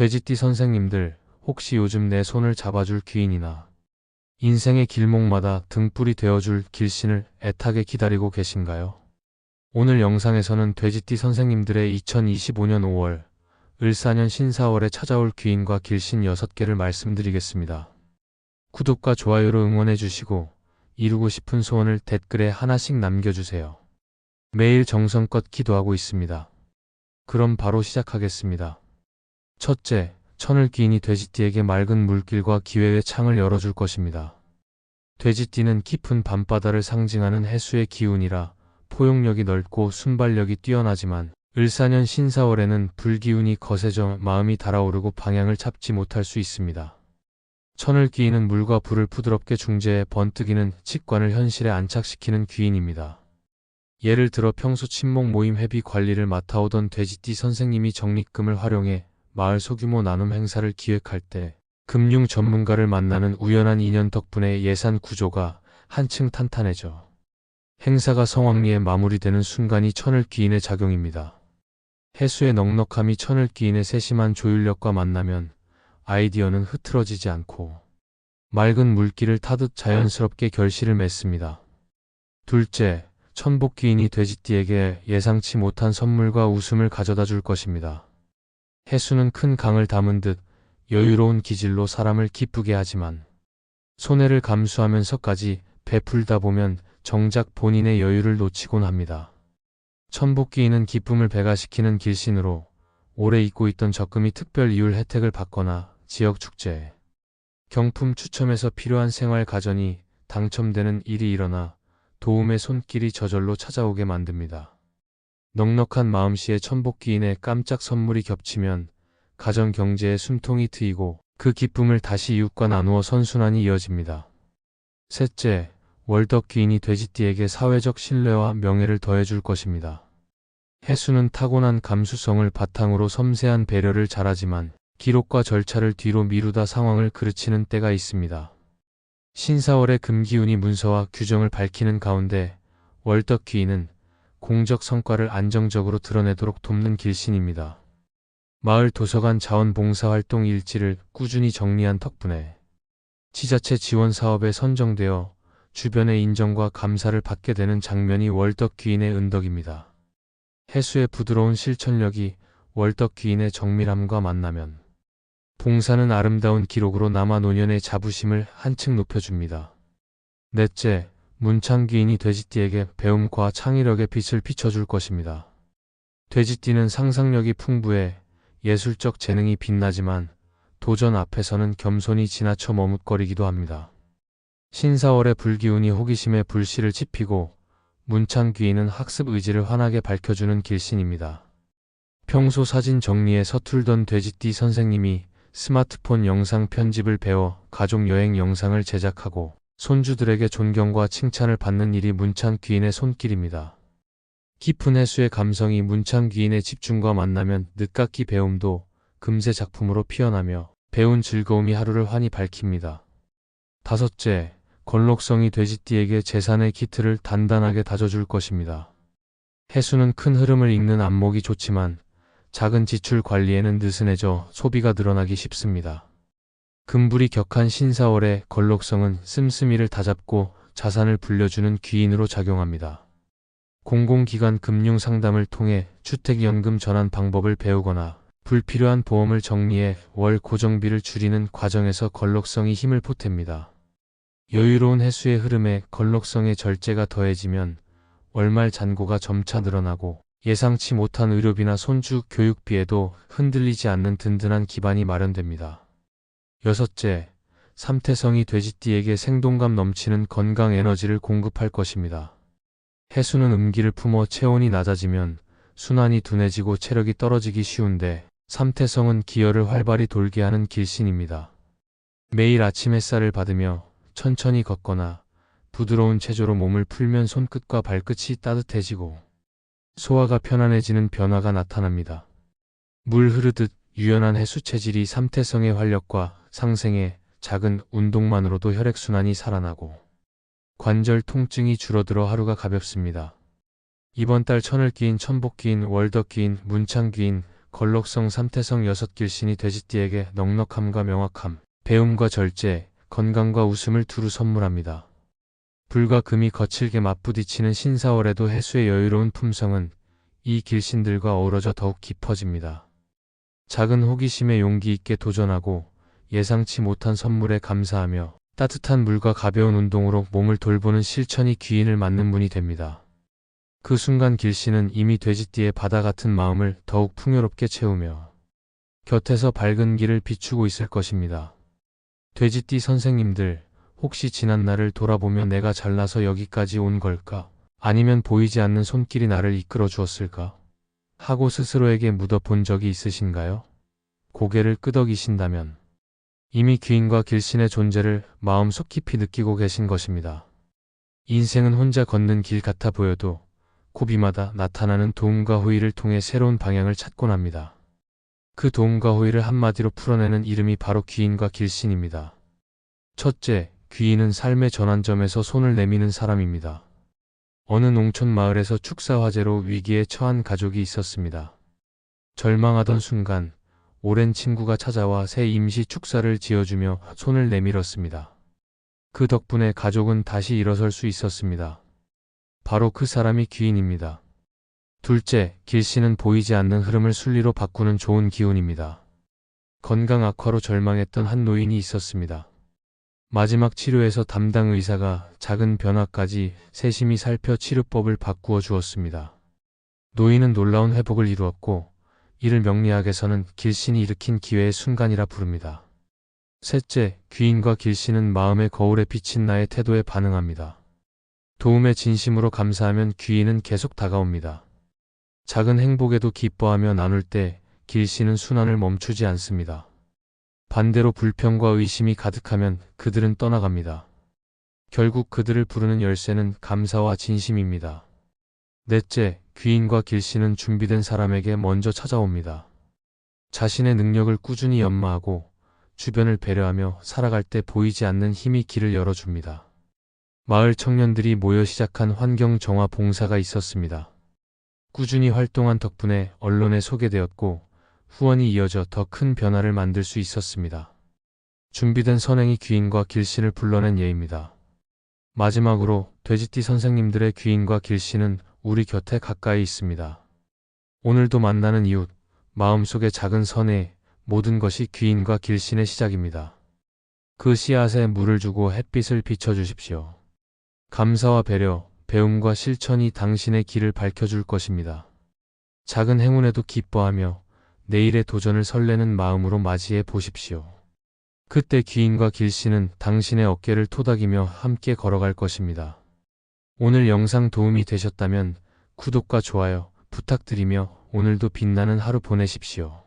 돼지띠 선생님들, 혹시 요즘 내 손을 잡아줄 귀인이나 인생의 길목마다 등불이 되어줄 길신을 애타게 기다리고 계신가요? 오늘 영상에서는 돼지띠 선생님들의 2025년 5월, 을사년 신사월에 찾아올 귀인과 길신 6개를 말씀드리겠습니다. 구독과 좋아요로 응원해주시고 이루고 싶은 소원을 댓글에 하나씩 남겨주세요. 매일 정성껏 기도하고 있습니다. 그럼 바로 시작하겠습니다. 첫째, 천을 귀인이 돼지띠에게 맑은 물길과 기회의 창을 열어줄 것입니다. 돼지띠는 깊은 밤바다를 상징하는 해수의 기운이라 포용력이 넓고 순발력이 뛰어나지만 을사년 신사월에는 불기운이 거세져 마음이 달아오르고 방향을 잡지 못할 수 있습니다. 천을 귀인은 물과 불을 부드럽게 중재해 번뜩이는 직관을 현실에 안착시키는 귀인입니다. 예를 들어 평소 친목 모임 회비 관리를 맡아오던 돼지띠 선생님이 적립금을 활용해 마을 소규모 나눔 행사를 기획할 때 금융 전문가를 만나는 우연한 인연 덕분에 예산 구조가 한층 탄탄해져 행사가 성황리에 마무리되는 순간이 천을 귀인의 작용입니다. 해수의 넉넉함이 천을 귀인의 세심한 조율력과 만나면 아이디어는 흐트러지지 않고 맑은 물길을 타듯 자연스럽게 결실을 맺습니다. 둘째, 천복 귀인이 돼지띠에게 예상치 못한 선물과 웃음을 가져다 줄 것입니다. 해수는 큰 강을 담은 듯 여유로운 기질로 사람을 기쁘게 하지만 손해를 감수하면서까지 베풀다 보면 정작 본인의 여유를 놓치곤 합니다. 천복귀인은 기쁨을 배가시키는 길신으로 오래 잊고 있던 적금이 특별 이율 혜택을 받거나 지역 축제, 경품 추첨에서 필요한 생활 가전이 당첨되는 일이 일어나 도움의 손길이 저절로 찾아오게 만듭니다. 넉넉한 마음씨에 천복귀인의 깜짝 선물이 겹치면 가정 경제에 숨통이 트이고 그 기쁨을 다시 이웃과 나누어 선순환이 이어집니다. 셋째, 월덕귀인이 돼지띠에게 사회적 신뢰와 명예를 더해줄 것입니다. 해수는 타고난 감수성을 바탕으로 섬세한 배려를 잘하지만 기록과 절차를 뒤로 미루다 상황을 그르치는 때가 있습니다. 신사월의 금기운이 문서와 규정을 밝히는 가운데 월덕귀인은 공적 성과를 안정적으로 드러내도록 돕는 길신입니다. 마을 도서관 자원봉사활동 일지를 꾸준히 정리한 덕분에 지자체 지원 사업에 선정되어 주변의 인정과 감사를 받게 되는 장면이 월덕귀인의 은덕입니다. 해수의 부드러운 실천력이 월덕귀인의 정밀함과 만나면 봉사는 아름다운 기록으로 남아 노년의 자부심을 한층 높여줍니다. 넷째, 문창귀인이 돼지띠에게 배움과 창의력의 빛을 비춰줄 것입니다. 돼지띠는 상상력이 풍부해 예술적 재능이 빛나지만 도전 앞에서는 겸손히 지나쳐 머뭇거리기도 합니다. 신사월의 불기운이 호기심에 불씨를 지피고 문창귀인은 학습 의지를 환하게 밝혀주는 길신입니다. 평소 사진 정리에 서툴던 돼지띠 선생님이 스마트폰 영상 편집을 배워 가족 여행 영상을 제작하고 손주들에게 존경과 칭찬을 받는 일이 문창귀인의 손길입니다. 깊은 해수의 감성이 문창귀인의 집중과 만나면 늦깎이 배움도 금세 작품으로 피어나며 배운 즐거움이 하루를 환히 밝힙니다. 다섯째, 건록성이 돼지띠에게 재산의 기틀을 단단하게 다져줄 것입니다. 해수는 큰 흐름을 읽는 안목이 좋지만 작은 지출 관리에는 느슨해져 소비가 늘어나기 쉽습니다. 금불이 격한 신사월의 건록성은 씀씀이를 다잡고 자산을 불려주는 귀인으로 작용합니다. 공공기관 금융 상담을 통해 주택연금 전환 방법을 배우거나 불필요한 보험을 정리해 월 고정비를 줄이는 과정에서 건록성이 힘을 보탭니다. 여유로운 해수의 흐름에 건록성의 절제가 더해지면 월말 잔고가 점차 늘어나고 예상치 못한 의료비나 손주 교육비에도 흔들리지 않는 든든한 기반이 마련됩니다. 여섯째, 삼태성이 돼지띠에게 생동감 넘치는 건강 에너지를 공급할 것입니다. 해수는 음기를 품어 체온이 낮아지면 순환이 둔해지고 체력이 떨어지기 쉬운데 삼태성은 기혈을 활발히 돌게 하는 길신입니다. 매일 아침 햇살을 받으며 천천히 걷거나 부드러운 체조로 몸을 풀면 손끝과 발끝이 따뜻해지고 소화가 편안해지는 변화가 나타납니다. 물 흐르듯 유연한 해수 체질이 삼태성의 활력과 상생에 작은 운동만으로도 혈액순환이 살아나고 관절 통증이 줄어들어 하루가 가볍습니다. 이번 달 천을 끼인 천복 끼인 월덕 끼인 문창 끼인 걸럭성 삼태성 6길신이 돼지띠에게 넉넉함과 명확함, 배움과 절제, 건강과 웃음을 두루 선물합니다. 불과 금이 거칠게 맞부딪히는 신사월에도 해수의 여유로운 품성은 이 길신들과 어우러져 더욱 깊어집니다. 작은 호기심에 용기 있게 도전하고 예상치 못한 선물에 감사하며 따뜻한 물과 가벼운 운동으로 몸을 돌보는 실천이 귀인을 맞는 분이 됩니다. 그 순간 길신은 이미 돼지띠의 바다 같은 마음을 더욱 풍요롭게 채우며 곁에서 밝은 길을 비추고 있을 것입니다. 돼지띠 선생님들, 혹시 지난 날을 돌아보며 내가 잘나서 여기까지 온 걸까? 아니면 보이지 않는 손길이 나를 이끌어 주었을까? 하고 스스로에게 묻어본 적이 있으신가요? 고개를 끄덕이신다면 이미 귀인과 길신의 존재를 마음속 깊이 느끼고 계신 것입니다. 인생은 혼자 걷는 길 같아 보여도 고비마다 나타나는 도움과 호의를 통해 새로운 방향을 찾곤 합니다. 그 도움과 호의를 한마디로 풀어내는 이름이 바로 귀인과 길신입니다. 첫째, 귀인은 삶의 전환점에서 손을 내미는 사람입니다. 어느 농촌 마을에서 축사 화재로 위기에 처한 가족이 있었습니다. 절망하던 순간 오랜 친구가 찾아와 새 임시 축사를 지어주며 손을 내밀었습니다. 그 덕분에 가족은 다시 일어설 수 있었습니다. 바로 그 사람이 귀인입니다. 둘째, 길신은 보이지 않는 흐름을 순리로 바꾸는 좋은 기운입니다. 건강 악화로 절망했던 한 노인이 있었습니다. 마지막 치료에서 담당 의사가 작은 변화까지 세심히 살펴 치료법을 바꾸어 주었습니다. 노인은 놀라운 회복을 이루었고 이를 명리학에서는 길신이 일으킨 기회의 순간이라 부릅니다. 셋째, 귀인과 길신은 마음의 거울에 비친 나의 태도에 반응합니다. 도움에 진심으로 감사하면 귀인은 계속 다가옵니다. 작은 행복에도 기뻐하며 나눌 때 길신은 순환을 멈추지 않습니다. 반대로 불평과 의심이 가득하면 그들은 떠나갑니다. 결국 그들을 부르는 열쇠는 감사와 진심입니다. 넷째, 귀인과 길신은 준비된 사람에게 먼저 찾아옵니다. 자신의 능력을 꾸준히 연마하고 주변을 배려하며 살아갈 때 보이지 않는 힘이 길을 열어줍니다. 마을 청년들이 모여 시작한 환경 정화 봉사가 있었습니다. 꾸준히 활동한 덕분에 언론에 소개되었고 후원이 이어져 더 큰 변화를 만들 수 있었습니다. 준비된 선행이 귀인과 길신을 불러낸 예입니다. 마지막으로 돼지띠 선생님들의 귀인과 길신은 우리 곁에 가까이 있습니다. 오늘도 만나는 이웃, 마음속의 작은 선해, 모든 것이 귀인과 길신의 시작입니다. 그 씨앗에 물을 주고 햇빛을 비춰주십시오. 감사와 배려, 배움과 실천이 당신의 길을 밝혀줄 것입니다. 작은 행운에도 기뻐하며 내일의 도전을 설레는 마음으로 맞이해 보십시오. 그때 귀인과 길신은 당신의 어깨를 토닥이며 함께 걸어갈 것입니다. 오늘 영상 도움이 되셨다면 구독과 좋아요 부탁드리며 오늘도 빛나는 하루 보내십시오.